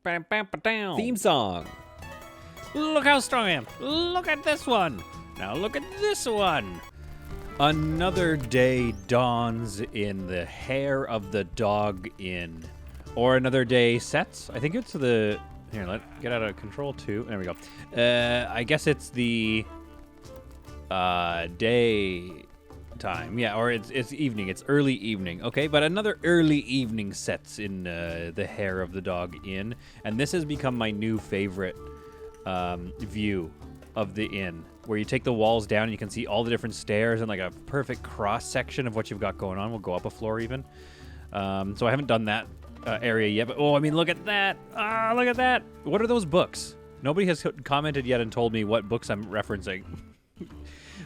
Theme song. Look how strong I am. Look at this one. Now look at this one. Another day dawns in the hair of the dog inn. Or another day sets. I think it's the... Here, let's get out of control too. There we go. I guess it's the day time. Yeah, or it's evening. It's early evening. Okay, but another early evening sets in the hair of the dog inn. And this has become my new favorite view of the inn, where you take the walls down and you can see all the different stairs and like a perfect cross section of what you've got going on. We'll go up a floor even. So I haven't done that area yet, but oh, I mean, look at that. Look at that. What are those books? Nobody has commented yet and told me what books I'm referencing.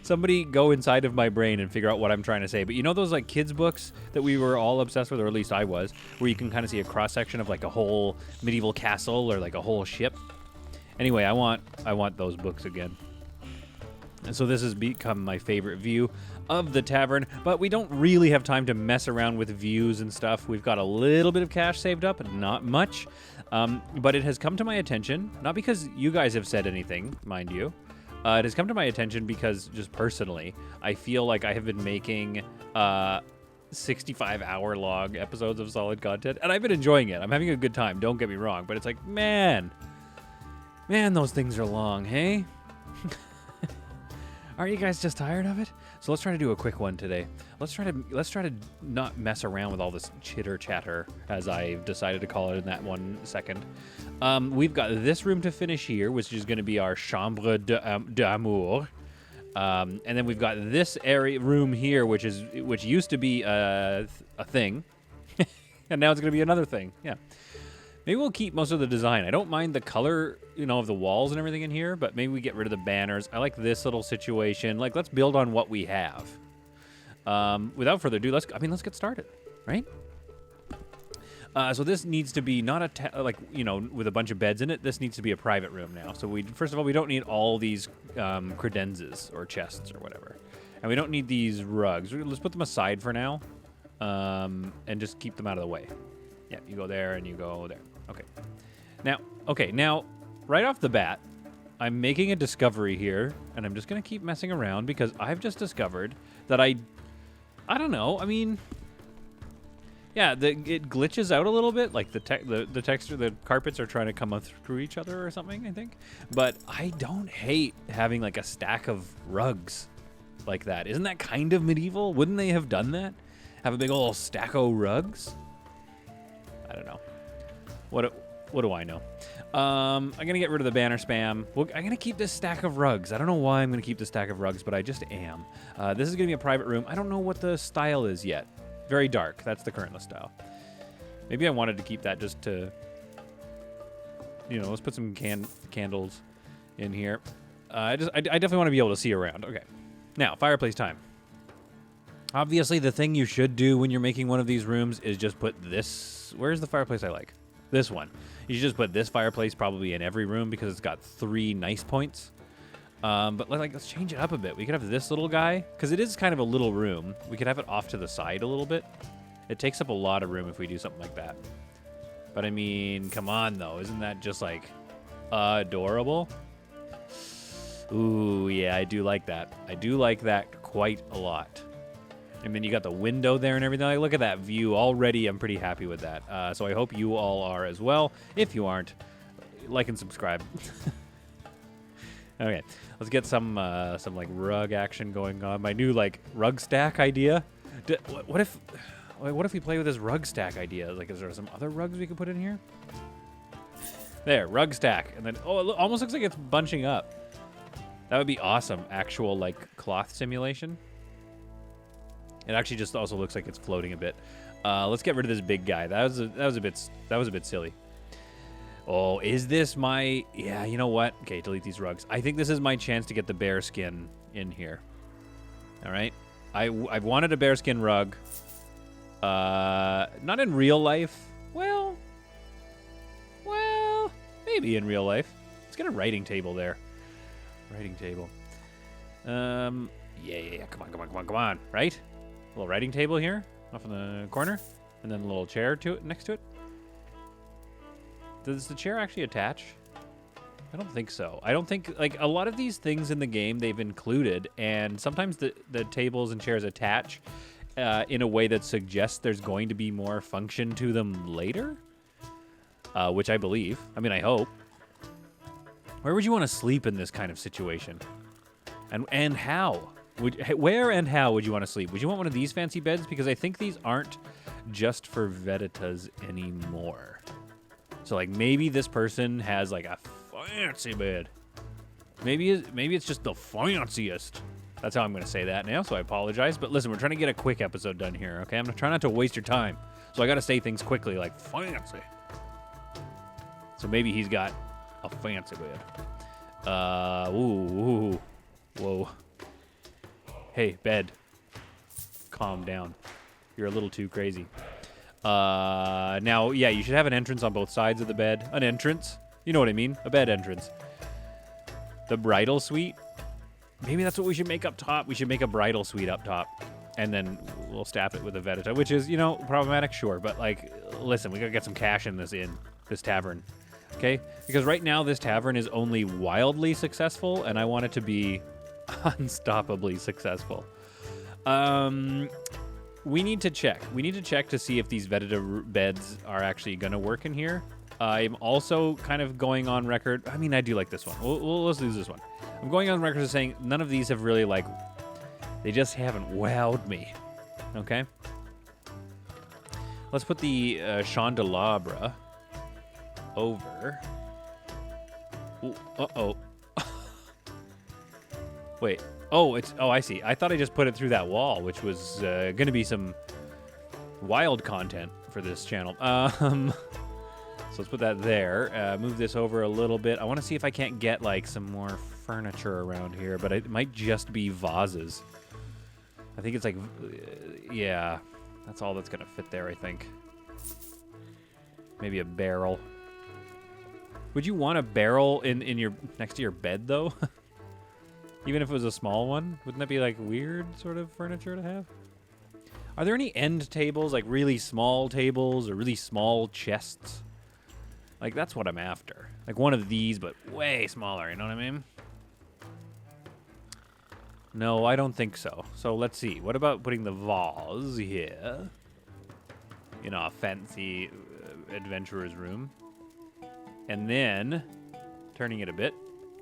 Somebody go inside of my brain and figure out what I'm trying to say. But you know those like kids books that we were all obsessed with, or at least I was, where you can kind of see a cross section of like a whole medieval castle or like a whole ship. Anyway, I want those books again. And so this has become my favorite view of the tavern, but we don't really have time to mess around with views and stuff. We've got a little bit of cash saved up, not much, but it has come to my attention, not because you guys have said anything, mind you. It has come to my attention because just personally, I feel like I have been making 65-hour-long episodes of solid content, and I've been enjoying it. I'm having a good time, don't get me wrong, but it's like, man, those things are long, hey? Aren't you guys just tired of it? So let's try to do a quick one today. Let's try to not mess around with all this chitter chatter, as I've decided to call it in that 1 second. We've got this room to finish here, which is going to be our chambre d'amour. And then we've got this room here, which used to be a thing, and now it's going to be another thing. Yeah. Maybe we'll keep most of the design. I don't mind the color, of the walls and everything in here, but maybe we get rid of the banners. I like this little situation. Like, let's build on what we have. Without further ado, let's get started, right? So this needs to be not with a bunch of beds in it. This needs to be a private room now. So first of all, we don't need all these credenzas or chests or whatever, and we don't need these rugs. Let's put them aside for now, and just keep them out of the way. Yeah, you go there and you go there. Okay. Now, right off the bat, I'm making a discovery here, and I'm just going to keep messing around because I've just discovered that I don't know. I mean, yeah, it glitches out a little bit, like the texture, the carpets are trying to come up through each other or something, I think. But I don't hate having like a stack of rugs like that. Isn't that kind of medieval? Wouldn't they have done that? Have a big old stack of rugs? I don't know. What do I know? I'm going to get rid of the banner spam. I'm going to keep this stack of rugs. I don't know why I'm going to keep this stack of rugs, but I just am. This is going to be a private room. I don't know what the style is yet. Very dark. That's the current style. Maybe I wanted to keep that just to, let's put some candles in here. I definitely want to be able to see around. Okay. Now, fireplace time. Obviously, the thing you should do when you're making one of these rooms is just put this... Where's the fireplace I like? This one. You should just put this fireplace probably in every room because it's got 3 nice points. But let's change it up a bit. We could have this little guy, because it is kind of a little room. We could have it off to the side a little bit. It takes up a lot of room if we do something like that. But I mean, come on, though. Isn't that just, adorable? Ooh, yeah, I do like that. I do like that quite a lot. And then you got the window there and everything. Look at that view. Already, I'm pretty happy with that. So I hope you all are as well. If you aren't, like and subscribe. Okay, let's get some rug action going on. My new rug stack idea. What if we play with this rug stack idea? Is there some other rugs we could put in here? There, rug stack, and then it almost looks like it's bunching up. That would be awesome. Actual cloth simulation. It actually just also looks like it's floating a bit. Let's get rid of this big guy. That was a bit silly. Oh, is this my... Yeah, you know what? Okay, delete these rugs. I think this is my chance to get the bear skin in here. All right? I've wanted a bearskin rug. Not in real life. Well, maybe in real life. Let's get a writing table there. Writing table. Yeah. Come on. Right? A little writing table here, off in the corner, and then a little chair next to it. Does the chair actually attach? I don't think so. I don't think, like, a lot of these things in the game they've included, and sometimes the tables and chairs attach in a way that suggests there's going to be more function to them later, which I believe. I mean, I hope. Where would you want to sleep in this kind of situation? And how? Where and how would you want to sleep? Would you want one of these fancy beds? Because I think these aren't just for Veditas anymore. So, like, maybe this person has, like, a fancy bed. Maybe it's just the fanciest. That's how I'm going to say that now, so I apologize. But listen, we're trying to get a quick episode done here, okay? I'm trying not to waste your time. So I got to say things quickly, like fancy. So maybe he's got a fancy bed. Ooh. Whoa. Hey, bed. Calm down. You're a little too crazy. Now, yeah, you should have an entrance on both sides of the bed. An entrance. You know what I mean? A bed entrance. The bridal suite. Maybe that's what we should make up top. We should make a bridal suite up top. And then we'll staff it with a Vedita, which is, you know, problematic, sure. But, like, listen, we got to get some cash in this tavern. Okay? Because right now this tavern is only wildly successful, and I want it to be unstoppably successful. We need to check. We need to check to see if these Vedita beds are actually going to work in here. I'm also kind of going on record. I mean, I do like this one. Let's do this one. I'm going on record as saying none of these have really, like, they just haven't wowed me. Okay? Let's put the chandelabra over. Ooh, uh-oh. Wait. Oh, I see. I thought I just put it through that wall, which was going to be some wild content for this channel. So let's put that there. Move this over a little bit. I want to see if I can't get, like, some more furniture around here, but it might just be vases. I think it's like, yeah, that's all that's going to fit there, I think. Maybe a barrel. Would you want a barrel in your next to your bed, though? Even if it was a small one? Wouldn't that be, like, weird sort of furniture to have? Are there any end tables, like really small tables or really small chests? Like, that's what I'm after. Like one of these, but way smaller, you know what I mean? No, I don't think so. So let's see. What about putting the vase here? You know, a fancy adventurer's room. And then turning it a bit.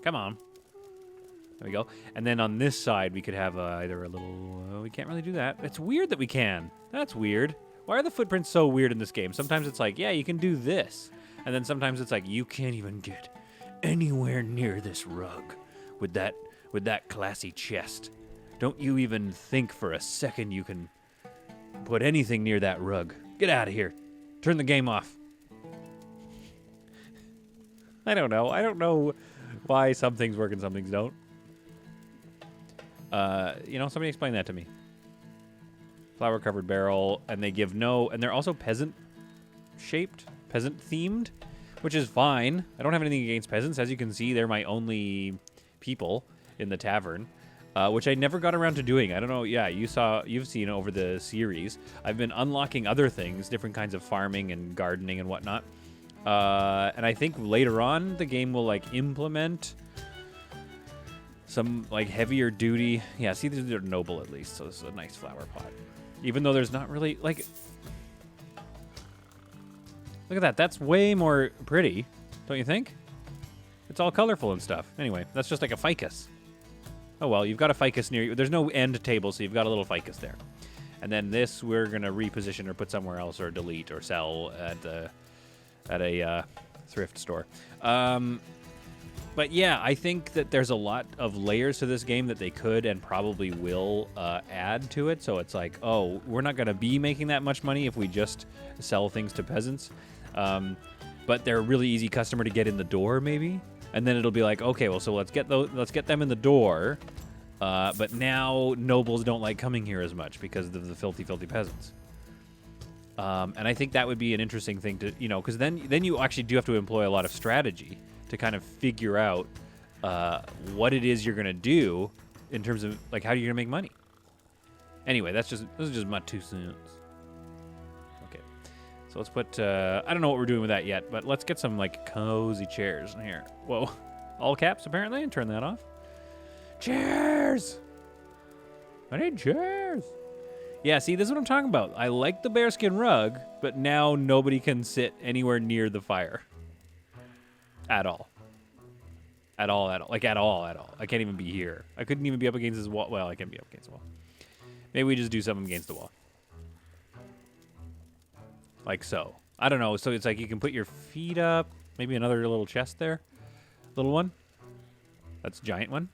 Come on. There we go. And then on this side, we could have either a little... we can't really do that. It's weird that we can. That's weird. Why are the footprints so weird in this game? Sometimes it's like, yeah, you can do this. And then sometimes it's like, you can't even get anywhere near this rug with that classy chest. Don't you even think for a second you can put anything near that rug. Get out of here. Turn the game off. I don't know. I don't know why some things work and some things don't. You know, somebody explain that to me. Flower-covered barrel, and they give no... And they're also peasant-shaped, peasant-themed, which is fine. I don't have anything against peasants. As you can see, they're my only people in the tavern, which I never got around to doing. I don't know. Yeah, you've seen over the series. I've been unlocking other things, different kinds of farming and gardening and whatnot. And I think later on, the game will, like, implement... some, like, heavier duty. Yeah, see, these are noble at least, so this is a nice flower pot. Even though there's not really, like... Look at that. That's way more pretty, don't you think? It's all colorful and stuff. Anyway, that's just like a ficus. Oh, well, you've got a ficus near you. There's no end table, so you've got a little ficus there. And then this we're going to reposition or put somewhere else or delete or sell at a thrift store. But yeah, I think that there's a lot of layers to this game that they could and probably will add to it. So it's like, oh, we're not going to be making that much money if we just sell things to peasants. But they're a really easy customer to get in the door, maybe. And then it'll be like, okay, well, so let's get them in the door. But now nobles don't like coming here as much because of the filthy, filthy peasants. And I think that would be an interesting thing to, you know, because then you actually do have to employ a lot of strategy to kind of figure out what it is you're going to do in terms of, like, how you're going to make money. Anyway, this is just my 2 cents. Okay. So let's put, I don't know what we're doing with that yet, but let's get some, like, cozy chairs in here. Whoa. All caps, apparently, and turn that off. Chairs! I need chairs. Yeah, see, this is what I'm talking about. I like the bearskin rug, but now nobody can sit anywhere near the fire. At all. At all. Like, at all. I can't even be here. I couldn't even be up against this wall. Well, I can be up against the wall. Maybe we just do something against the wall. Like so. I don't know. So it's like you can put your feet up. Maybe another little chest there. Little one. That's a giant one.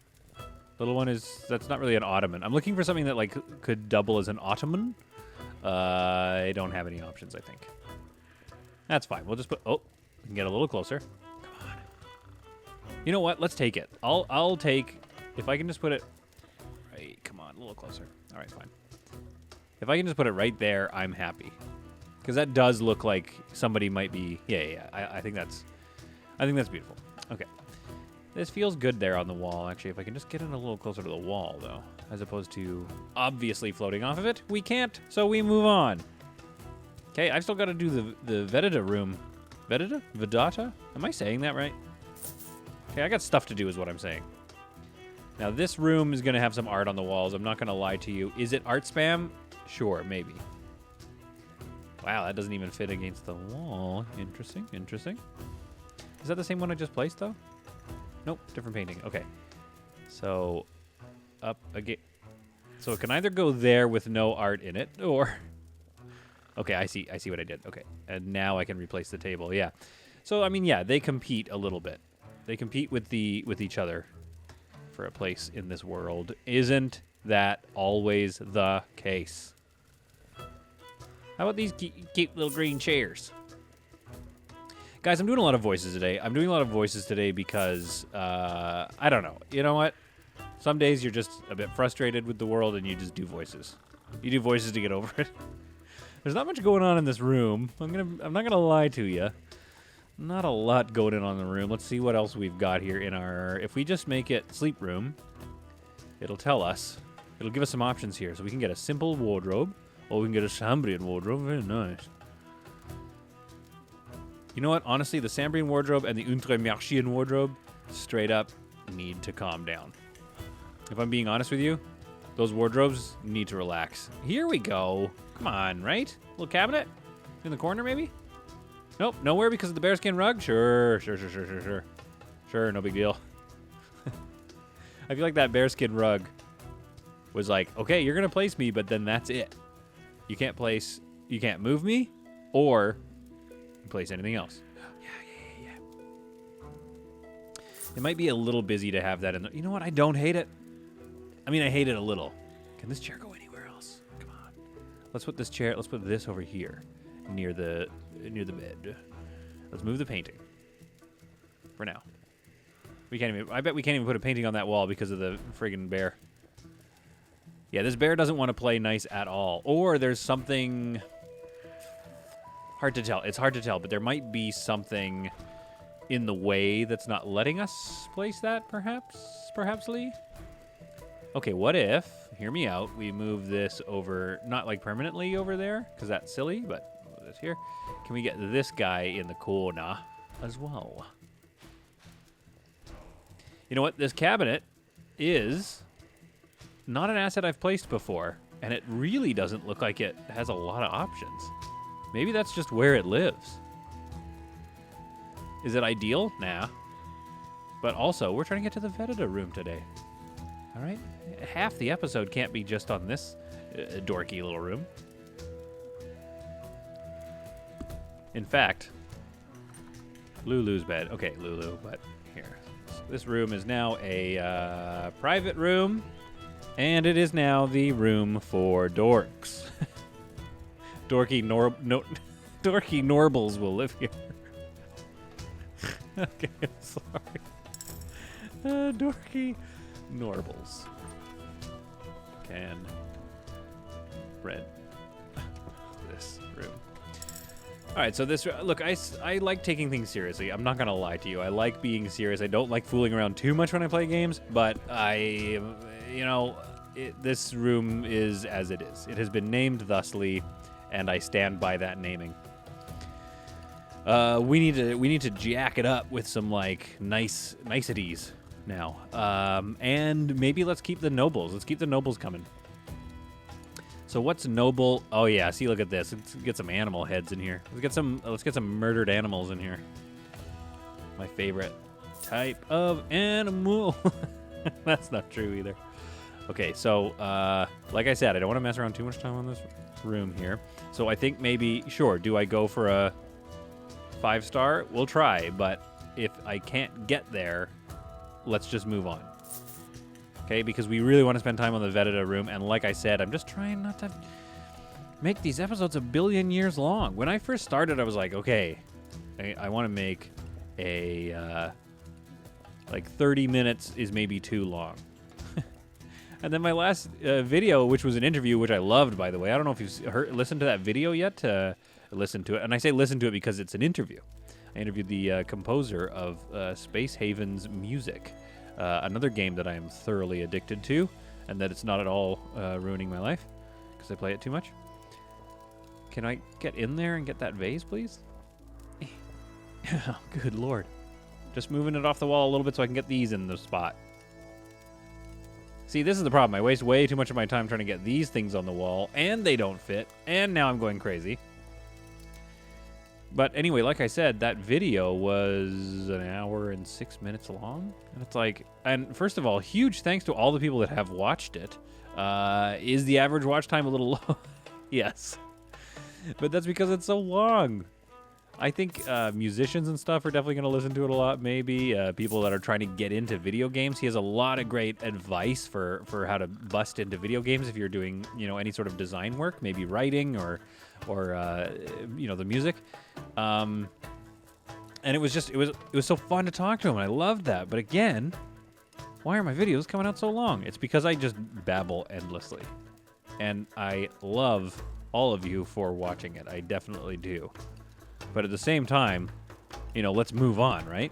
Little one is... That's not really an ottoman. I'm looking for something that, like, could double as an ottoman. I don't have any options, I think. That's fine. We'll just put... Oh, we can get a little closer. Come on. You know what? Let's take it. I'll take... If I can just put it... Right, come on, a little closer. All right, fine. If I can just put it right there, I'm happy. Because that does look like somebody might be... Yeah. I think that's beautiful. Okay. This feels good there on the wall, actually. If I can just get it a little closer to the wall, though, as opposed to obviously floating off of it. We can't, so we move on. Okay, I've still got to do the Vedata room. Vedata? Vedata? Am I saying that right? Okay, I got stuff to do is what I'm saying. Now, this room is going to have some art on the walls. I'm not going to lie to you. Is it art spam? Sure, maybe. Wow, that doesn't even fit against the wall. Interesting. Is that the same one I just placed, though? Nope, different painting. Okay. So, up again. So it can either go there with no art in it, or... Okay, I see what I did. Okay, and now I can replace the table. Yeah. So, I mean, yeah, they compete a little bit. They compete with each other for a place in this world. Isn't that always the case? How about these cute little green chairs? Guys, I'm doing a lot of voices today. I'm doing a lot of voices today because, I don't know. You know what? Some days you're just a bit frustrated with the world and you just do voices. You do voices to get over it. There's not much going on in this room. I'm not gonna lie to you. Not a lot going on in the room. Let's see what else we've got here in our... If we just make it sleep room, it'll tell us. It'll give us some options here. So we can get a simple wardrobe, or we can get a Sambrian wardrobe. Very nice. You know what? Honestly, the Sambrian wardrobe and the Untermarchian wardrobe straight up need to calm down. If I'm being honest with you, those wardrobes need to relax. Here we go. Come on, right? Little cabinet in the corner, maybe? Nope, nowhere because of the bearskin rug? Sure. Sure, no big deal. I feel like that bearskin rug was like, okay, you're going to place me, but then that's it. You can't move me, or place anything else. Yeah. It might be a little busy to have that in the... You know what? I don't hate it. I mean, I hate it a little. Can this chair go anywhere else? Come on. Let's put this over here near the bed. Let's move the painting. For now. I bet we can't even put a painting on that wall because of the friggin' bear. Yeah, this bear doesn't want to play nice at all. Or there's something... Hard to tell. It's hard to tell, but there might be something in the way that's not letting us place that, perhaps, Lee? Okay, what if, hear me out, we move this over, not like permanently over there, because that's silly, but move this here. Can we get this guy in the corner as well? You know what? This cabinet is not an asset I've placed before, and it really doesn't look like it has a lot of options. Maybe that's just where it lives. Is it ideal? Nah. But also, we're trying to get to the Vedata room today. All right? Half the episode can't be just on this dorky little room. In fact, Lulu's bed. Okay, Lulu, but here. This room is now a private room, and it is now the room for dorks. Dorky Norbles will live here. Okay, I'm sorry. Dorky Norbles. Can rent this room. All right, so this... Look, I like taking things seriously. I'm not going to lie to you. I like being serious. I don't like fooling around too much when I play games, but this room is as it is. It has been named thusly, and I stand by that naming. We need to jack it up with some like niceties now. And maybe let's keep the nobles. Let's keep the nobles coming. So what's noble? Oh yeah, see, look at this. Let's get some animal heads in here. Let's get some murdered animals in here. My favorite type of animal. That's not true either. Okay, so like I said, I don't want to mess around too much time on this room here. So I think maybe, sure, do I go for a 5-star? We'll try, but if I can't get there, let's just move on. Okay, because we really want to spend time on the Vedita room, and like I said, I'm just trying not to make these episodes a billion years long. When I first started, I was like, okay, I want to make a, like 30 minutes is maybe too long. And then my last video, which was an interview, which I loved, by the way. I don't know if you've listened to that video yet. Listen to it. And I say listen to it because it's an interview. I interviewed the composer of Space Haven's music. Another game that I am thoroughly addicted to, and that it's not at all ruining my life because I play it too much. Can I get in there and get that vase, please? Oh, good lord. Just moving it off the wall a little bit so I can get these in the spot. See, this is the problem. I waste way too much of my time trying to get these things on the wall, and they don't fit, and now I'm going crazy. But anyway, like I said, that video was an hour and 6 minutes long. And it's like, and first of all, huge thanks to all the people that have watched it. Is the average watch time a little low? Yes. But that's because it's so long. I think musicians and stuff are definitely going to listen to it a lot, maybe. People that are trying to get into video games. He has a lot of great advice for how to bust into video games if you're doing, any sort of design work, maybe writing or the music. And it was so fun to talk to him, and I loved that. But again, why are my videos coming out so long? It's because I just babble endlessly. And I love all of you for watching it. I definitely do. But at the same time, let's move on, right?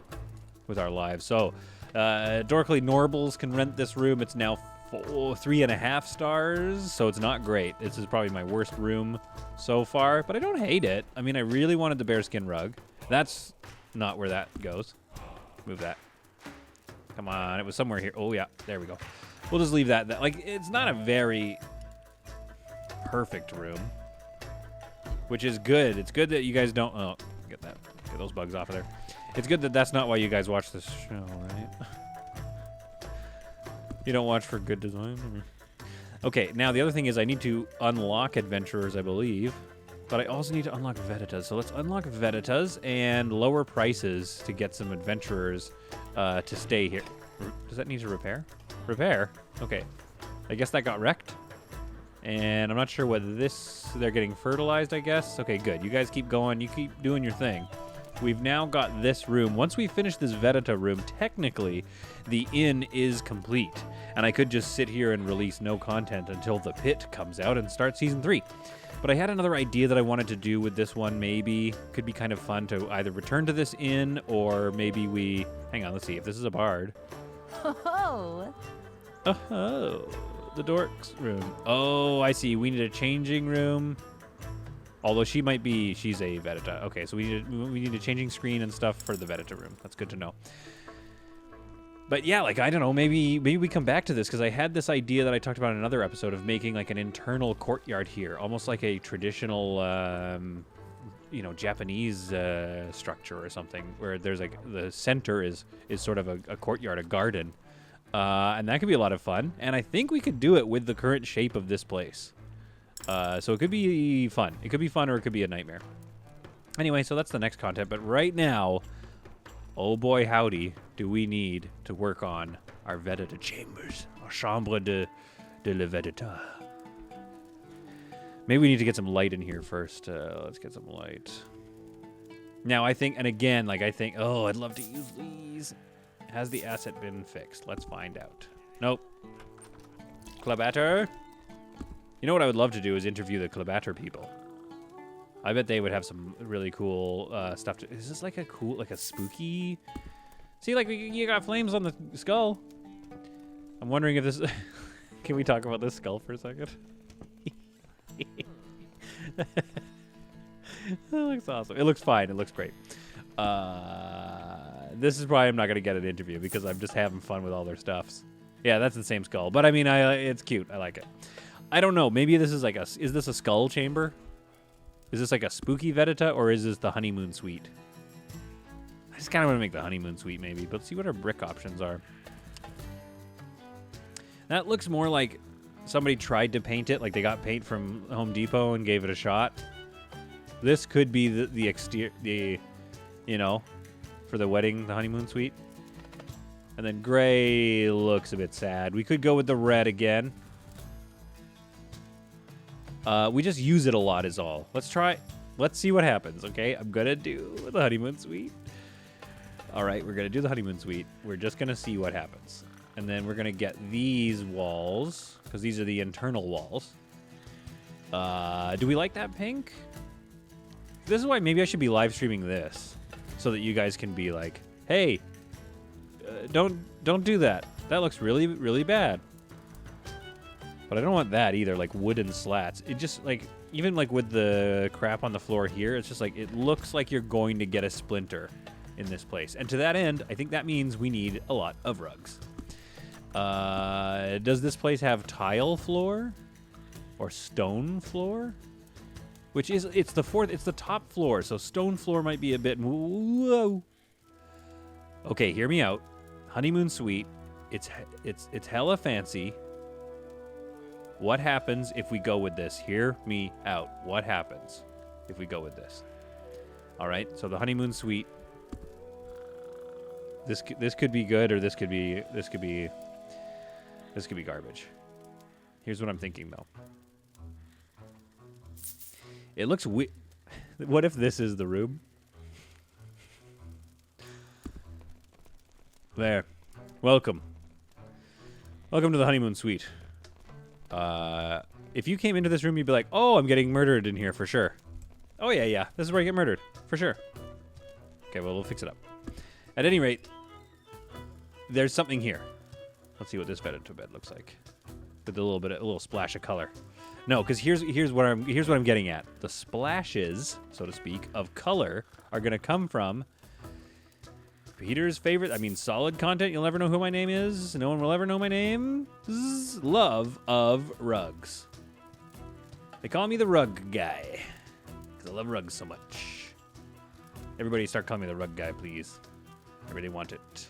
With our lives. So, Dorkly Norbles can rent this room. It's now 3.5 stars, so it's not great. This is probably my worst room so far, but I don't hate it. I mean, I really wanted the bearskin rug. That's not where that goes. Move that. Come on, it was somewhere here. Oh, yeah, there we go. We'll just leave that. Like, it's not a very perfect room, which is good. It's good that you guys don't... Oh, get those bugs off of there. It's good that that's not why you guys watch this show, right? You don't watch for good design? Okay, now the other thing is I need to unlock adventurers, I believe. But I also need to unlock Veditas. So let's unlock Veditas and lower prices to get some adventurers to stay here. Does that need to repair? Repair? Okay. I guess that got wrecked. And I'm not sure whether they're getting fertilized, I guess. Okay, good. You guys keep going. You keep doing your thing. We've now got this room. Once we finish this Vedita room, technically, the inn is complete. And I could just sit here and release no content until the pit comes out and start season 3. But I had another idea that I wanted to do with this one, maybe. Could be kind of fun to either return to this inn, or maybe we... Hang on, let's see if this is a bard. Oh. Oh, the dork's room. Oh, I see. We need a changing room. Although she's a Vedita. Okay, so we need a changing screen and stuff for the Vedita room. That's good to know. But yeah, like, I don't know, maybe we come back to this, because I had this idea that I talked about in another episode of making like an internal courtyard here, almost like a traditional, Japanese structure or something, where there's like the center is sort of a courtyard, a garden, and that could be a lot of fun. And I think we could do it with the current shape of this place. So it could be fun. It could be fun, or it could be a nightmare. Anyway, so that's the next content. But right now, oh boy howdy, do we need to work on our Vedita chambers. Our chambre de la Vedita. Maybe we need to get some light in here first. Let's get some light. Now, I think, and again, oh, I'd love to use these. Has the asset been fixed? Let's find out. Nope. Clubatter. You know what I would love to do is interview the Clubatter people. I bet they would have some really cool stuff. Is this like a spooky... See, like, you got flames on the skull. I'm wondering if this... Can we talk about this skull for a second? It looks awesome. It looks fine. It looks great. This is probably I'm not gonna get an interview because I'm just having fun with all their stuffs. Yeah, that's the same skull, but I mean, it's cute. I like it. I don't know. Maybe this is like is this a skull chamber? Is this like a spooky Vedita, or is this the honeymoon suite? I just kind of want to make the honeymoon suite maybe, but see what our brick options are. That looks more like somebody tried to paint it, like they got paint from Home Depot and gave it a shot. This could be the exterior, for the wedding, the honeymoon suite. And then gray looks a bit sad. We could go with the red again. We just use it a lot is all. Let's see what happens, okay? I'm gonna do the honeymoon suite. All right, we're gonna do the honeymoon suite. We're just gonna see what happens. And then we're gonna get these walls, because these are the internal walls. Do we like that pink? This is why maybe I should be live streaming this, so that you guys can be like, hey, don't do that. That looks really, really bad. But I don't want that either, like wooden slats. It just, like, even like with the crap on the floor here, it's just like, it looks like you're going to get a splinter in this place. And to that end, I think that means we need a lot of rugs. Does this place have tile floor? Or stone floor? Which is, it's the top floor, so stone floor might be a bit, whoa. Okay, hear me out. Honeymoon suite, it's hella fancy. What happens if we go with this? Hear me out. What happens if we go with this? All right. So the honeymoon suite. This could be good, or this could be garbage. Here's what I'm thinking though. It looks what if this is the room? There. Welcome. Welcome to the honeymoon suite. If you came into this room, you'd be like, oh, I'm getting murdered in here for sure. Oh, yeah. This is where I get murdered. For sure. Okay, well, we'll fix it up. At any rate, there's something here. Let's see what this Vedita bed looks like. With a little splash of color. No, because here's what I'm getting at. The splashes, so to speak, of color are going to come from Peter's favorite, solid content. You'll never know who my name is. No one will ever know my name. Love of rugs. They call me the rug guy because I love rugs so much. Everybody start calling me the rug guy, please. I really want it.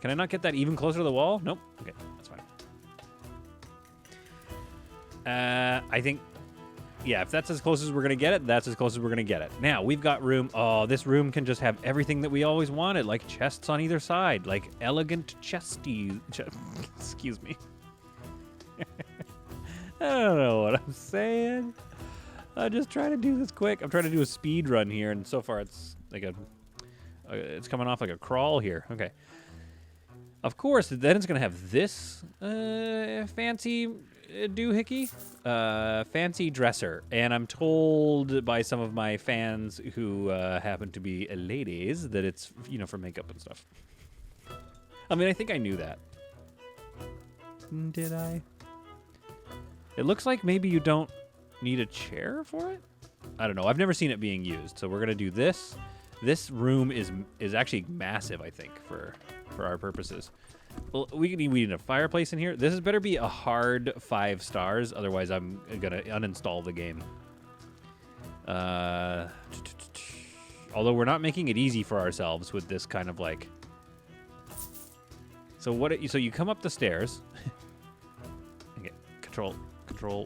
Can I not get that even closer to the wall? Nope. Okay, that's fine. I think, yeah, if that's as close as we're going to get it, that's as close as we're going to get it. Now, we've got room. Oh, this room can just have everything that we always wanted, like chests on either side, like elegant chesties. Excuse me. I don't know what I'm saying. I'm just trying to do this quick. I'm trying to do a speed run here, and so far it's like it's coming off like a crawl here. Okay. Of course, then it's going to have this fancy doohickey, fancy dresser. And I'm told by some of my fans who happen to be ladies that it's, for makeup and stuff. I think I knew that. Did I? It looks like maybe you don't need a chair for it? I don't know. I've never seen it being used. So we're going to do this. This room is actually massive, I think, for our purposes. Well, we need a fireplace in here. This better be a hard 5 stars. Otherwise, I'm going to uninstall the game. Although we're not making it easy for ourselves with this kind of like... So you come up the stairs. Okay, control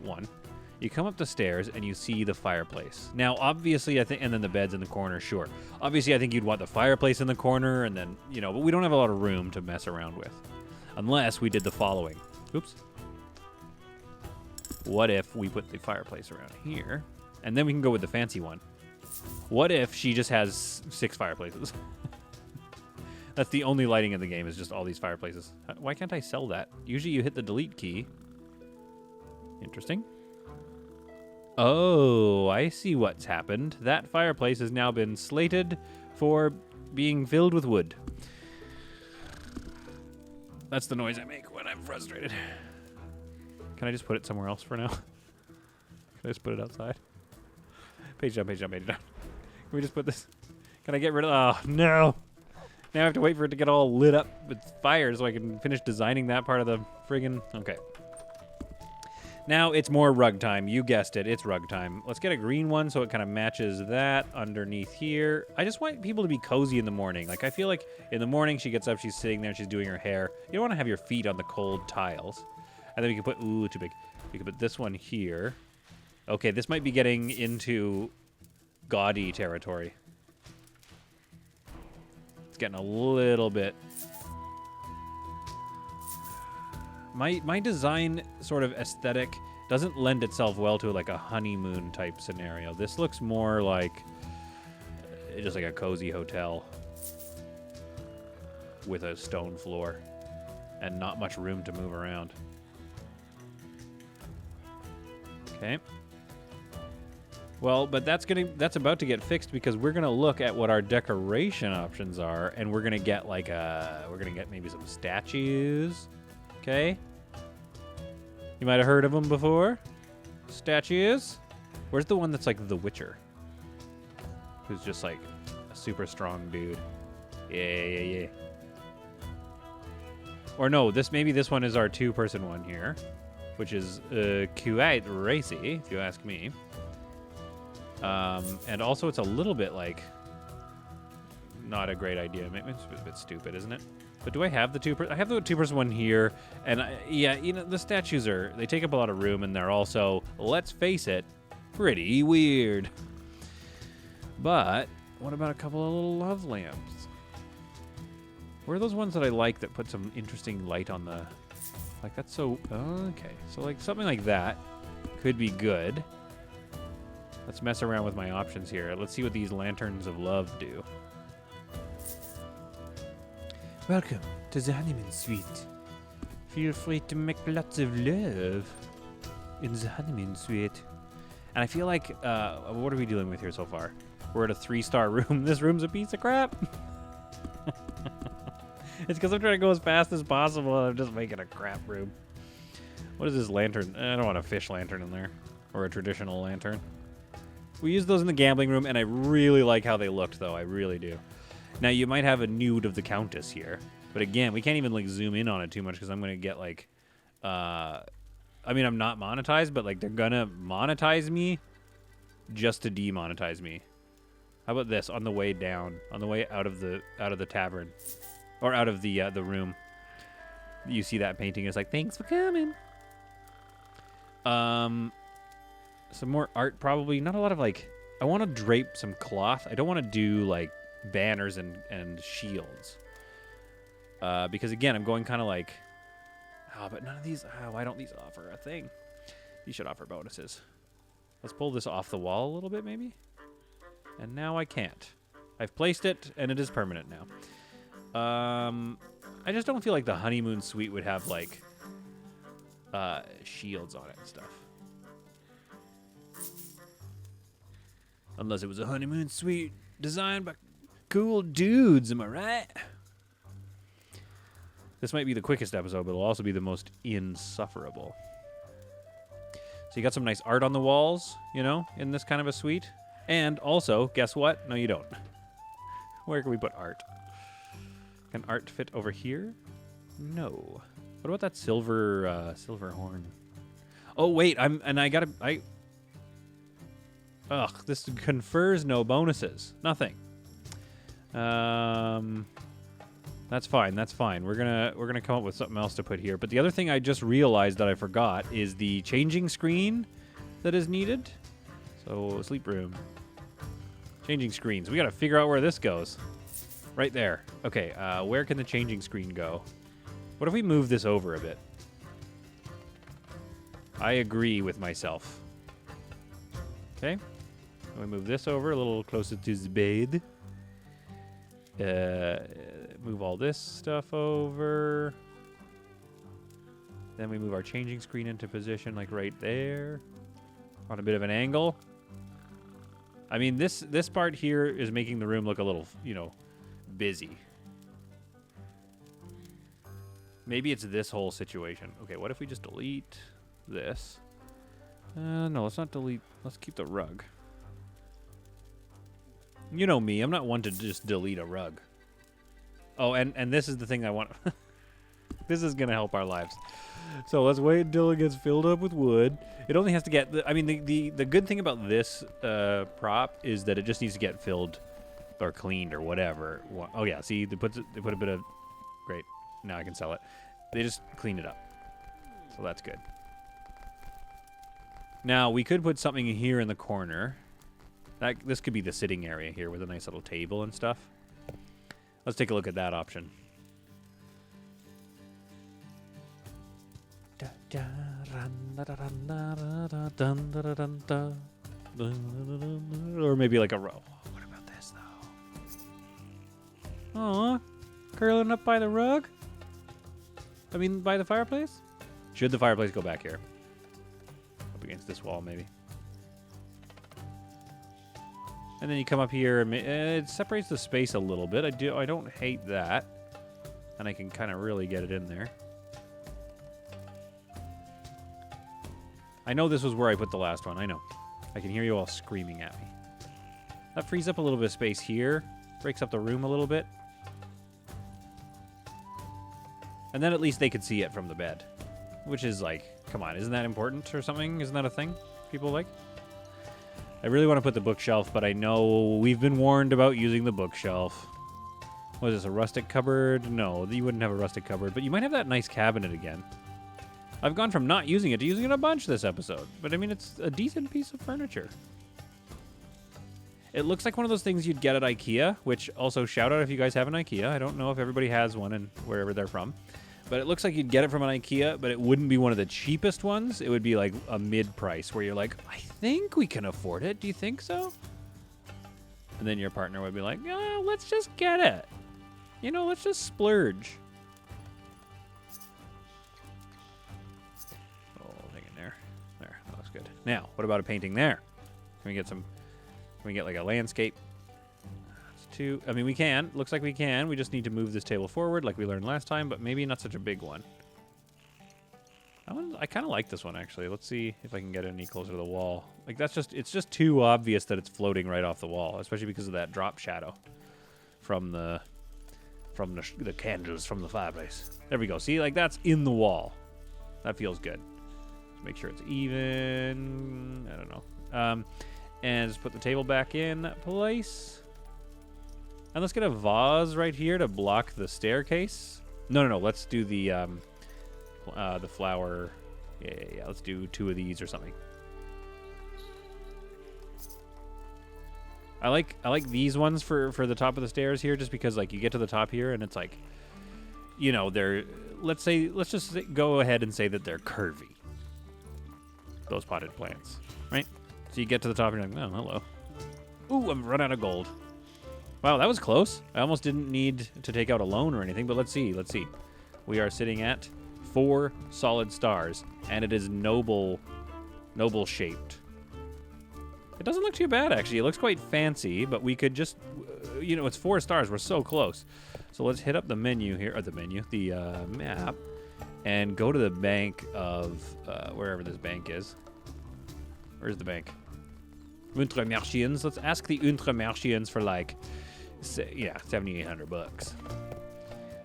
1. You come up the stairs and you see the fireplace. Now, obviously, I think, and then the bed's in the corner, sure. Obviously, I think you'd want the fireplace in the corner, and then, but we don't have a lot of room to mess around with. Unless we did the following. Oops. What if we put the fireplace around here? And then we can go with the fancy one. What if she just has 6 fireplaces? That's the only lighting in the game, is just all these fireplaces. Why can't I sell that? Usually you hit the delete key. Interesting. Oh, I see what's happened. That fireplace has now been slated for being filled with wood. That's the noise I make when I'm frustrated. Can I just put it somewhere else for now? Can I just put it outside? Page down, page down, page down. Can we just put this? Can I get rid of? Oh no! Now I have to wait for it to get all lit up with fire so I can finish designing that part of the friggin'. Okay. Now it's more rug time. You guessed it. It's rug time. Let's get a green one so it kind of matches that underneath here. I just want people to be cozy in the morning. Like, I feel like in the morning she gets up, she's sitting there, she's doing her hair. You don't want to have your feet on the cold tiles. And then we can put, ooh, too big. We can put this one here. Okay, this might be getting into gaudy territory. It's getting a little bit. My design sort of aesthetic doesn't lend itself well to like a honeymoon type scenario. This looks more like just like a cozy hotel with a stone floor and not much room to move around. Okay. Well, but that's about to get fixed because we're gonna look at what our decoration options are, and we're gonna get like maybe some statues. Okay. You might have heard of them before. Statues. Where's the one that's like the Witcher? Who's just like a super strong dude. Yeah. Or no, maybe this one is our 2-person one here, which is quite racy, if you ask me. And also it's a little bit like not a great idea. Maybe it's a bit stupid, isn't it? But do I have the I have the 2-person one here, and yeah, you know, the statues they take up a lot of room, and they're also, let's face it, pretty weird. But what about a couple of little love lamps? Where are those ones that I like that put some interesting light on the, like that's so, okay. So like something like that could be good. Let's mess around with my options here. Let's see what these lanterns of love do. Welcome to the honeymoon suite. Feel free to make lots of love in the honeymoon suite. And I feel like, what are we dealing with here so far? We're at a 3-star room. This room's a piece of crap. It's because I'm trying to go as fast as possible and I'm just making a crap room. What is this lantern? I don't want a fish lantern in there. Or a traditional lantern. We used those in the gambling room, and I really like how they looked, though. I really do. Now, you might have a nude of the Countess here. But again, we can't even, like, zoom in on it too much because I'm going to get, like... I mean, I'm not monetized, but, like, they're going to monetize me just to demonetize me. How about this? On the way down. On the way out of the tavern. Or out of the room. You see that painting. It's like, thanks for coming. Some more art, probably. Not a lot of, like... I want to drape some cloth. I don't want to do, like... banners and shields, because again I'm going kind of like, but none of these, why don't these offer a thing? These should offer bonuses. Let's pull this off the wall a little bit maybe, and now I can't. I've placed it and it is permanent now. I just don't feel like the honeymoon suite would have like shields on it and stuff, unless it was a honeymoon suite designed by cool dudes, am I right? This might be the quickest episode, but it'll also be the most insufferable. So you got some nice art on the walls, you know, in this kind of a suite. And also, guess what? No, you don't. Where can we put art? Can art fit over here? No. What about that silver horn? Oh, wait, ugh, this confers no bonuses. Nothing. That's fine. We're gonna come up with something else to put here. But the other thing I just realized that I forgot is the changing screen that is needed. So sleep room, changing screens. We gotta figure out where this goes. Right there. Okay. Where can the changing screen go? What if we move this over a bit? I agree with myself. Okay. We move this over a little closer to the bed. Move all this stuff over. Then we move our changing screen into position, like right there, on a bit of an angle. I mean, this part here is making the room look a little, you know, busy. Maybe it's this whole situation. Okay, what if we just delete this? No, let's not delete. Let's keep the rug. You know me. I'm not one to just delete a rug. Oh, and this is the thing I want. This is going to help our lives. So let's wait until it gets filled up with wood. It only has to get... I mean, the good thing about this prop is that it just needs to get filled or cleaned or whatever. Oh, yeah. See, they put a bit of... Great. Now I can sell it. They just cleaned it up. So that's good. Now, we could put something here in the corner. This could be the sitting area here with a nice little table and stuff. Let's take a look at that option. Or maybe like a row. What about this, though? Aw, curling up by the rug? I mean, by the fireplace? Should the fireplace go back here? Up against this wall, maybe. And then you come up here, and it separates the space a little bit. I don't hate that. And I can kind of really get it in there. I know this was where I put the last one. I know. I can hear you all screaming at me. That frees up a little bit of space here. Breaks up the room a little bit. And then at least they could see it from the bed. Which is like, come on, isn't that important or something? Isn't that a thing people like? I really want to put the bookshelf, but I know we've been warned about using the bookshelf. What is this, a rustic cupboard? No, you wouldn't have a rustic cupboard, but you might have that nice cabinet again. I've gone from not using it to using it a bunch this episode. But I mean, it's a decent piece of furniture. It looks like one of those things you'd get at IKEA, which also shout out if you guys have an IKEA. I don't know if everybody has one and wherever they're from. But it looks like you'd get it from an IKEA, but it wouldn't be one of the cheapest ones. It would be like a mid-price where you're like, I think we can afford it. Do you think so? And then your partner would be like, oh, let's just get it. You know, let's just splurge. Good. Now, what about a painting there? Can we get like a landscape? That's two. I mean, we can. Looks like we can. We just need to move this table forward like we learned last time, but maybe not such a big one. I kind of like this one, actually. Let's see if I can get it any closer to the wall. Like, it's just too obvious that it's floating right off the wall, especially because of that drop shadow from the candles from the fireplace. There we go. See, like, that's in the wall. That feels good. Make sure it's even. I don't know. And just put the table back in place. And let's get a vase right here to block the staircase. No. Let's do the flower. Yeah. Let's do 2 of these or something. I like these ones for the top of the stairs here, just because like you get to the top here and it's like, you know, let's just go ahead and say that they're curvy. Those potted plants, right? So you get to the top and you're like, oh, hello. Ooh, I've run out of gold. Wow, that was close. I almost didn't need to take out a loan or anything, but let's see. We are sitting at 4 solid stars, and it is noble shaped. It doesn't look too bad, actually. It looks quite fancy, but we could just, you know, it's 4 stars. We're so close. So let's hit up the menu here, or the map. And go to the bank of wherever this bank is. Where's the bank? Untermercians. Let's ask the Untermercians for like, $7,800.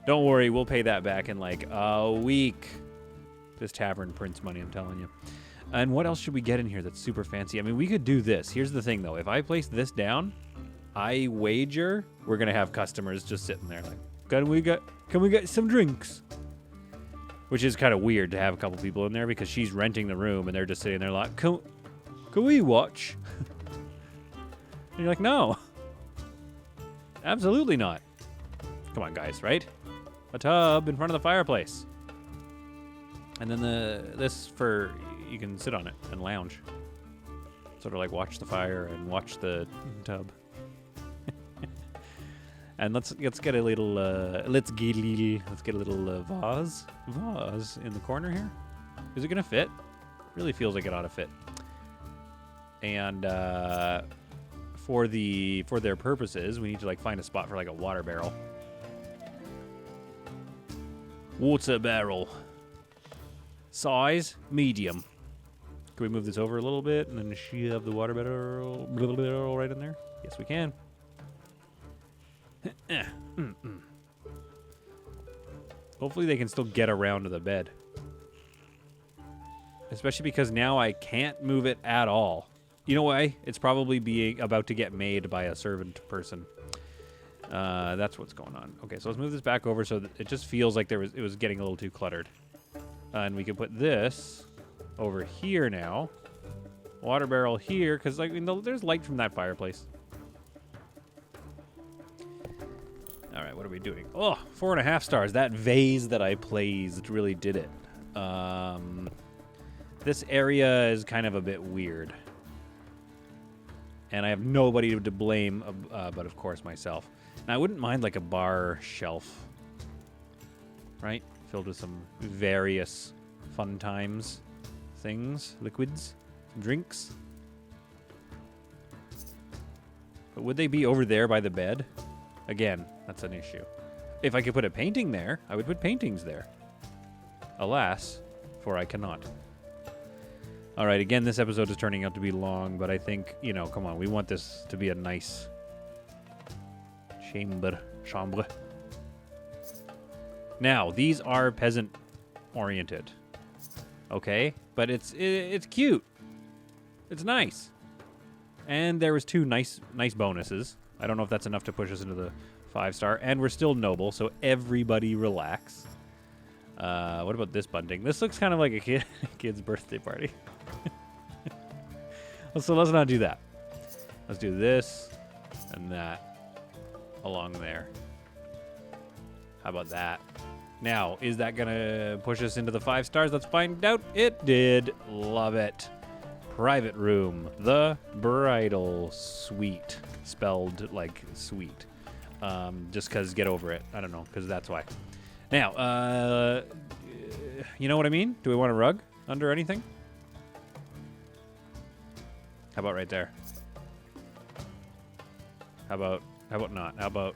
Don't worry, we'll pay that back in like a week. This tavern prints money, I'm telling you. And what else should we get in here that's super fancy? I mean, we could do this. Here's the thing, though. If I place this down, I wager we're gonna have customers just sitting there like, can we get some drinks? Which is kind of weird to have a couple people in there because she's renting the room and they're just sitting there like, can we watch? And you're like, no. Absolutely not. Come on, guys, right? A tub in front of the fireplace. And then this for, you can sit on it and lounge. Sort of like watch the fire and watch the tub. And let's get a little vase in the corner here. Is it gonna fit? Really feels like it ought to fit. And for their purposes, we need to like find a spot for like a water barrel. Water barrel. Size medium. Can we move this over a little bit and then shove the water barrel right in there? Yes, we can. Hopefully they can still get around to the bed. Especially because now I can't move it at all. You know why? It's probably about to get made by a servant person. That's what's going on. Okay, so let's move this back over so that it just feels like it was getting a little too cluttered. And we can put this over here now. Water barrel here, because like there's light from that fireplace. All right, what are we doing? Oh, 4.5 stars. That vase that I placed really did it. This area is kind of a bit weird. And I have nobody to blame but, of course, myself. Now, I wouldn't mind, like, a bar shelf. Right? Filled with some various fun times. Things. Liquids. Drinks. But would they be over there by the bed? Again, that's an issue. If I could put a painting there, I would put paintings there. Alas, for I cannot. All right, again, this episode is turning out to be long, but I think, you know, come on, we want this to be a nice chambre. Now, these are peasant-oriented, okay? But it's cute. It's nice. And there was 2 nice bonuses. I don't know if that's enough to push us into the 5-star. And we're still noble, so everybody relax. What about this bunting? This looks kind of like a kid's birthday party. So let's not do that. Let's do this and that along there. How about that? Now, is that going to push us into the 5 stars? Let's find out. It did. Love it. Private room. The Bridal SWEET. Spelled like sweet. Just because get over it. I don't know, because that's why. Now, you know what I mean? Do we want a rug under anything? How about right there? How about not? How about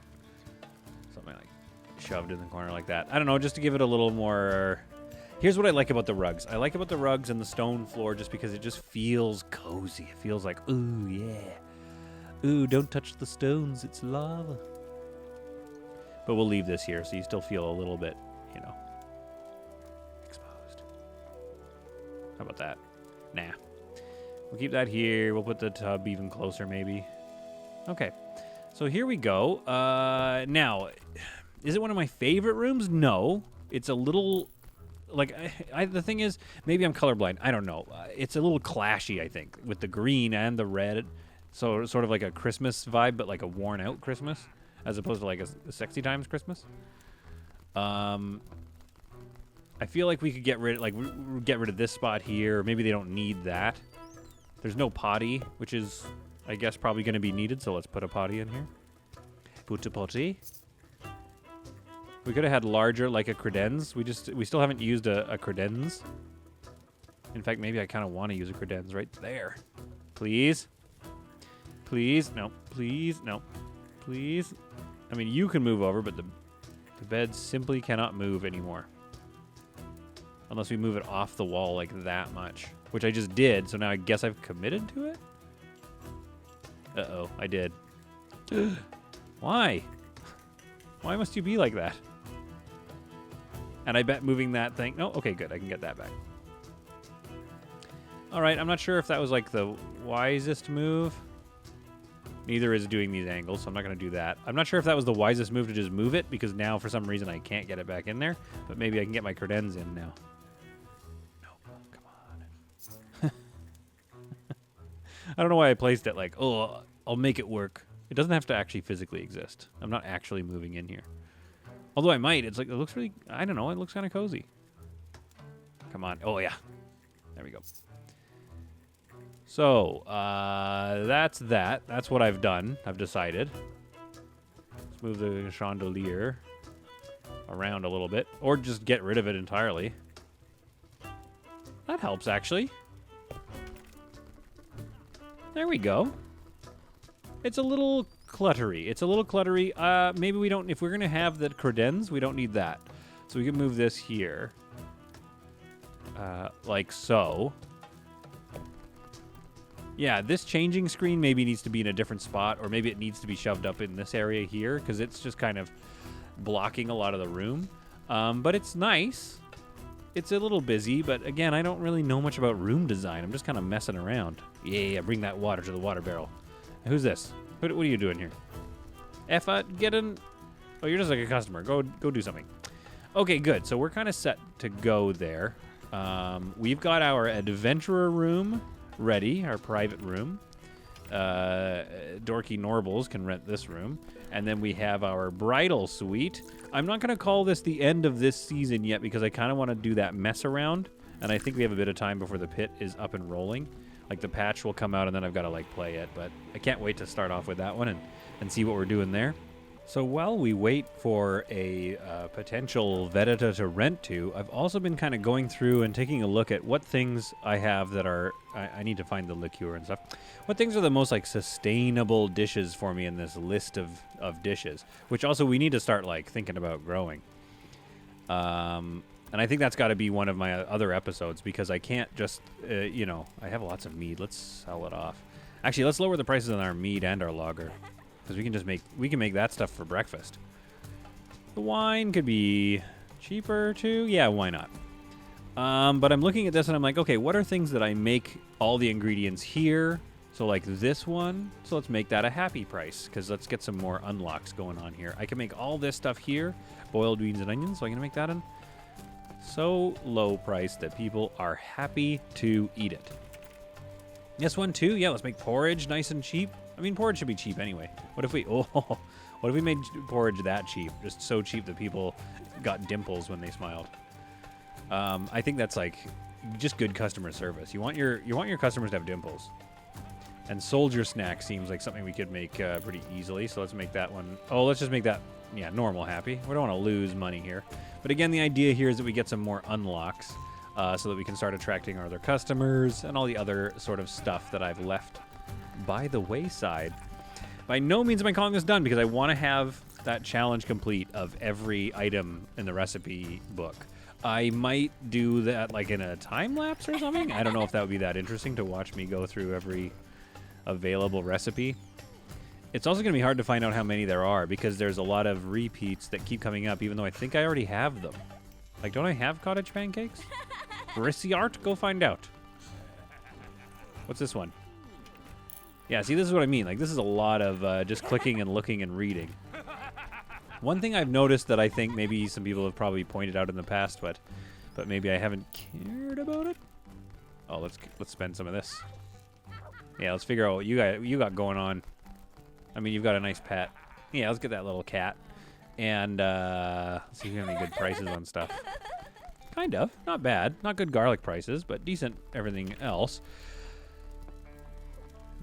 something like shoved in the corner like that? I don't know, just to give it a little more. Here's what I like about the rugs. I like about the rugs and the stone floor just because it just feels cozy. It feels like, ooh, yeah. Ooh, don't touch the stones. It's lava. But we'll leave this here so you still feel a little bit, you know, exposed. How about that? Nah. We'll keep that here. We'll put the tub even closer, maybe. Okay. So here we go. Now, is it one of my favorite rooms? No. It's a little, like, the thing is, maybe I'm colorblind. I don't know. It's a little clashy, I think, with the green and the red. So sort of like a Christmas vibe, but like a worn-out Christmas, as opposed to like a sexy times Christmas. I feel like we could get rid of this spot here. Maybe they don't need that. There's no potty, which is, I guess, probably going to be needed. So let's put a potty in here. Put a potty. We could have had larger, like a credenz. We still haven't used a credenz. In fact, maybe I kind of want to use a credenz right there. Please. Please. No. Please. No. Please. I mean, you can move over, but the bed simply cannot move anymore. Unless we move it off the wall like that much. Which I just did, so now I guess I've committed to it? Uh-oh, I did. Why? Why must you be like that? And I bet moving that thing... No, okay, good. I can get that back. All right, I'm not sure if that was like the wisest move. Neither is doing these angles, so I'm not going to do that. I'm not sure if that was the wisest move to just move it, because now for some reason I can't get it back in there. But maybe I can get my credenz in now. I don't know why I placed it like, oh, I'll make it work. It doesn't have to actually physically exist. I'm not actually moving in here. Although I might. It's like, it looks really, I don't know, it looks kind of cozy. Come on. Oh, yeah. There we go. So, that's that. That's what I've done. I've decided. Let's move the chandelier around a little bit. Or just get rid of it entirely. That helps, actually. There we go. It's a little cluttery. It's a little cluttery. Maybe we don't... If we're going to have the credenz, we don't need that. So we can move this here. Yeah, this changing screen maybe needs to be in a different spot, or maybe it needs to be shoved up in this area here, because it's just kind of blocking a lot of the room. But it's nice. It's a little busy, but again, I don't really know much about room design. I'm just kind of messing around. Yeah, bring that water to the water barrel. Who's this? What are you doing here? Get in. Oh, you're just like a customer. Go do something. Okay, good. So we're kind of set to go there. We've got our adventurer room ready, our private room. Dorky Norbles can rent this room. And then we have our bridal suite. I'm not going to call this the end of this season yet because I kind of want to do that mess around. And I think we have a bit of time before the pit is up and rolling. Like the patch will come out and then I've got to like play it. But I can't wait to start off with that one and see what we're doing there. So while we wait for a potential Vedita to rent to, I've also been kind of going through and taking a look at what things I have that are... I need to find the liqueur and stuff. What things are the most like sustainable dishes for me in this list of dishes? Which also we need to start like thinking about growing. And I think that's got to be one of my other episodes because I can't just, I have lots of mead. Let's sell it off. Actually, let's lower the prices on our mead and our lager. Because we can make that stuff for breakfast. The wine could be cheaper too. Yeah, why not? But I'm looking at this and I'm like, okay, what are things that I make all the ingredients here? So like this one. So let's make that a happy price because let's get some more unlocks going on here. I can make all this stuff here, boiled beans and onions. So I'm gonna make that in so low price that people are happy to eat it. This one too. Yeah, let's make porridge nice and cheap. I mean, porridge should be cheap anyway. What if we made porridge that cheap? Just so cheap that people got dimples when they smiled. I think that's like just good customer service. You want your customers to have dimples. And soldier snack seems like something we could make pretty easily. So let's make that one. Oh, let's just make that, yeah, normal happy. We don't want to lose money here. But again, the idea here is that we get some more unlocks so that we can start attracting our other customers and all the other sort of stuff that I've left by the wayside. By no means am I calling this done because I want to have that challenge complete of every item in the recipe book. I might do that like in a time lapse or something. I don't know if that would be that interesting to watch me go through every available recipe. It's also going to be hard to find out how many there are because there's a lot of repeats that keep coming up even though I think I already have them. Like, don't I have cottage pancakes? Art, go find out. What's this one? Yeah, see, this is what I mean. Like, this is a lot of just clicking and looking and reading. One thing I've noticed that I think maybe some people have probably pointed out in the past, but maybe I haven't cared about it. Oh, let's spend some of this. Yeah, let's figure out what you got going on. I mean, you've got a nice pet. Yeah, let's get that little cat. And let's see if we have any good prices on stuff. Kind of. Not bad. Not good garlic prices, but decent everything else.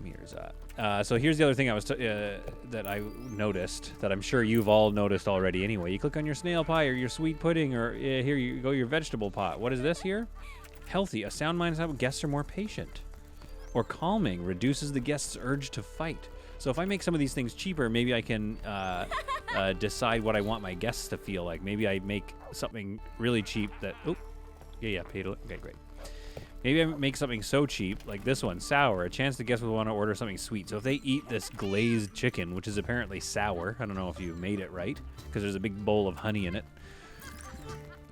Here's that. So here's the other thing that I noticed that I'm sure you've all noticed already anyway. You click on your snail pie or your sweet pudding or here you go your vegetable pot. What is this here? Healthy. A sound mind is how guests are more patient. Or calming. Reduces the guest's urge to fight. So if I make some of these things cheaper, maybe I can decide what I want my guests to feel like. Maybe I make something really cheap that... Oh, yeah, paid. Okay, great. Maybe I make something so cheap, like this one, sour. A chance the guests will want to order something sweet. So if they eat this glazed chicken, which is apparently sour, I don't know if you made it right, because there's a big bowl of honey in it.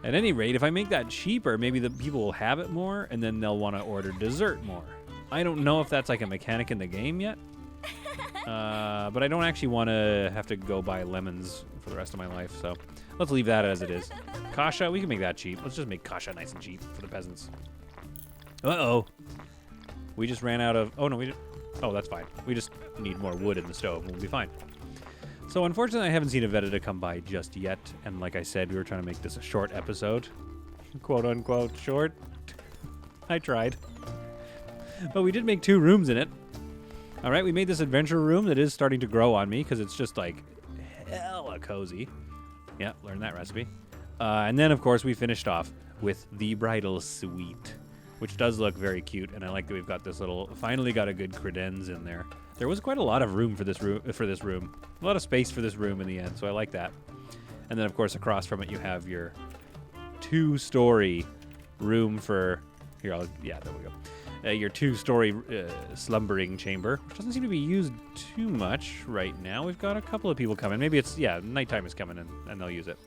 At any rate, if I make that cheaper, maybe the people will have it more, and then they'll want to order dessert more. I don't know if that's like a mechanic in the game yet, but I don't actually want to have to go buy lemons for the rest of my life, so let's leave that as it is. Kasha, we can make that cheap. Let's just make Kasha nice and cheap for the peasants. Uh-oh. We just ran out of... Oh, no, we didn't... Oh, that's fine. We just need more wood in the stove, and we'll be fine. So, unfortunately, I haven't seen a Vedita come by just yet. And like I said, we were trying to make this a short episode. Quote-unquote short. I tried. But we did make 2 rooms in it. All right, we made this adventure room that is starting to grow on me because it's just, like, hella cozy. Yeah, learned that recipe. And then, of course, we finished off with the Bridal Suite, which does look very cute, and I like that we've got this little, finally got a good credenz in there. There was quite a lot of room for this room, a lot of space for this room in the end, so I like that. And then, of course, across from it, you have your 2-story room for, yeah, there we go. your 2-story slumbering chamber, which doesn't seem to be used too much right now. We've got a couple of people coming. Maybe it's, nighttime is coming and they'll use it.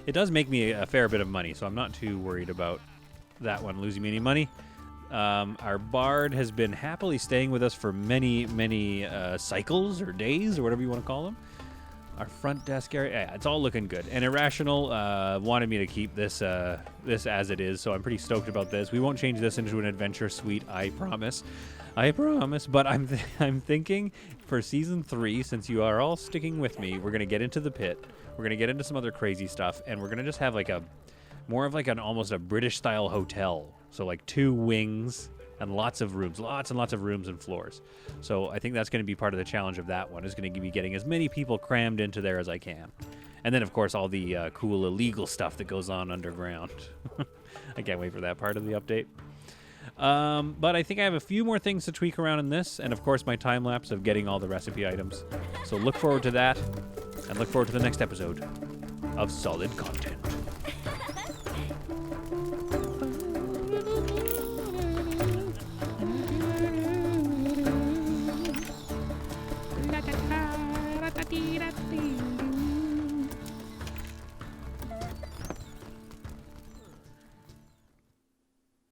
It does make me a fair bit of money, so I'm not too worried about that one losing me any money. Our bard has been happily staying with us for many, many cycles or days or whatever you want to call them. Our front desk area, it's all looking good. And Irrational wanted me to keep this as it is, so I'm pretty stoked about this. We won't change this into an adventure suite, I promise. I promise. But I'm thinking for season 3, since you are all sticking with me, we're gonna get into the pit. We're gonna get into some other crazy stuff, and we're gonna just have like more of like an almost a British style hotel. So like 2 wings and lots and lots of rooms and floors. So I think that's going to be part of the challenge of that one, is going to be getting as many people crammed into there as I can. And then, of course, all the cool illegal stuff that goes on underground. I can't wait for that part of the update. But I think I have a few more things to tweak around in this, and of course my time lapse of getting all the recipe items. So look forward to that, and look forward to the next episode of Solid Content.